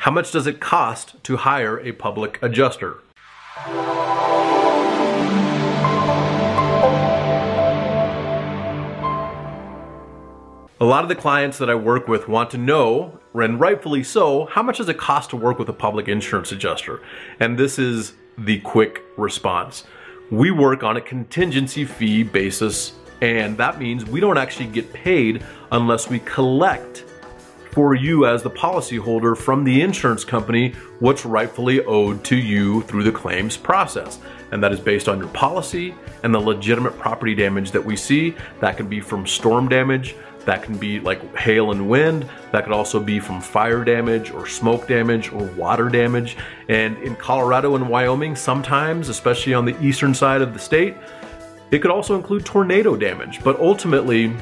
How much does it cost to hire a public adjuster? A lot of the clients that I work with want to know, and rightfully so, how much does it cost to work with a public insurance adjuster? And this is the quick response. We work on a contingency fee basis, and that means we don't actually get paid unless we collect for you as the policyholder from the insurance company what's rightfully owed to you through the claims process. And that is based on your policy and the legitimate property damage that we see. That can be from storm damage, that can be like hail and wind, that could also be from fire damage or smoke damage or water damage. And in Colorado and Wyoming, sometimes, especially on the eastern side of the state, it could also include tornado damage. But ultimately,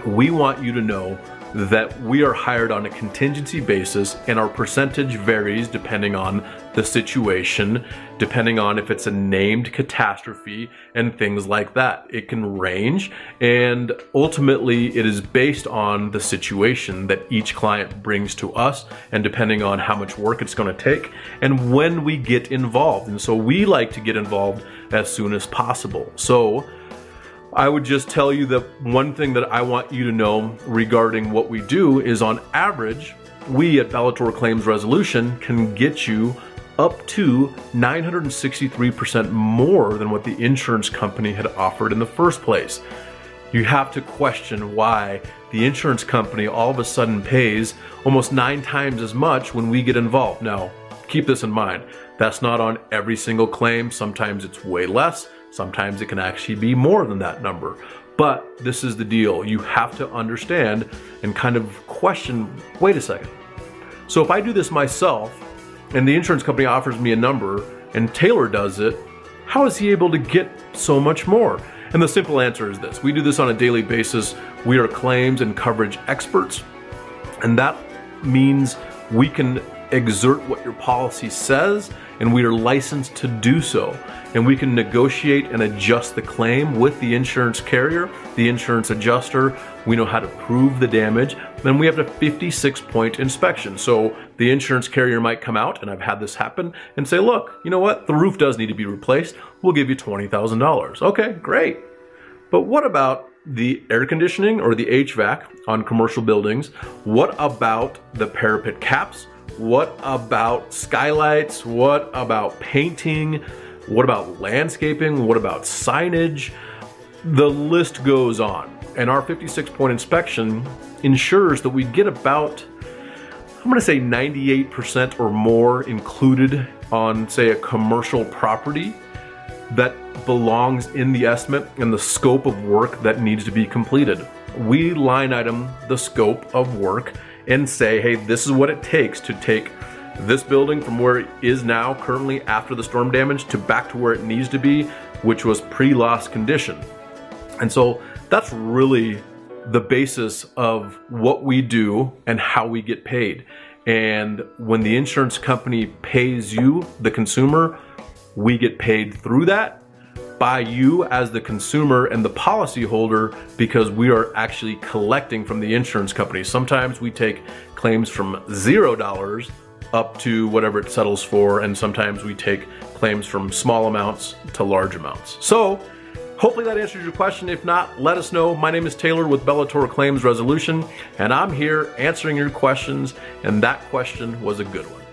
we want you to know that we are hired on a contingency basis, and our percentage varies depending on the situation, depending on if it's a named catastrophe and things like that. It can range, and ultimately it is based on the situation that each client brings to us, and depending on how much work it's going to take and when we get involved. And so we like to get involved as soon as possible. So I would just tell you that one thing that I want you to know regarding what we do is, on average, we at Bellator Claims Resolution can get you up to 963% more than what the insurance company had offered in the first place. You have to question why the insurance company all of a sudden pays almost 9 times as much when we get involved. Now, keep this in mind. That's not on every single claim. Sometimes it's way less. Sometimes it can actually be more than that number. But this is the deal. You have to understand and kind of question, wait a second. So if I do this myself and the insurance company offers me a number and Taylor does it, how is he able to get so much more? And the simple answer is this. We do this on a daily basis. We are claims and coverage experts. And that means we can exert what your policy says, and we are licensed to do so. And we can negotiate and adjust the claim with the insurance carrier, the insurance adjuster. We know how to prove the damage. Then we have a 56-point inspection. So the insurance carrier might come out, and I've had this happen, and say, look, you know what? The roof does need to be replaced. We'll give you $20,000. Okay, great. But what about the air conditioning or the HVAC on commercial buildings? What about the parapet caps? What about skylights? What about painting? What about landscaping? What about signage? The list goes on. And our 56-point inspection ensures that we get about, I'm gonna say 98% or more included on, say, a commercial property that belongs in the estimate and the scope of work that needs to be completed. We line item the scope of work and say, hey, this is what it takes to take this building from where it is now currently after the storm damage to back to where it needs to be, which was pre-loss condition. And so that's really the basis of what we do and how we get paid. And when the insurance company pays you, the consumer, we get paid through that by you as the consumer and the policyholder, because we are actually collecting from the insurance company. Sometimes we take claims from $0 up to whatever it settles for, and sometimes we take claims from small amounts to large amounts. So hopefully that answers your question. If not, let us know. My name is Taylor with Bellator Claims Resolution, and I'm here answering your questions, and that question was a good one.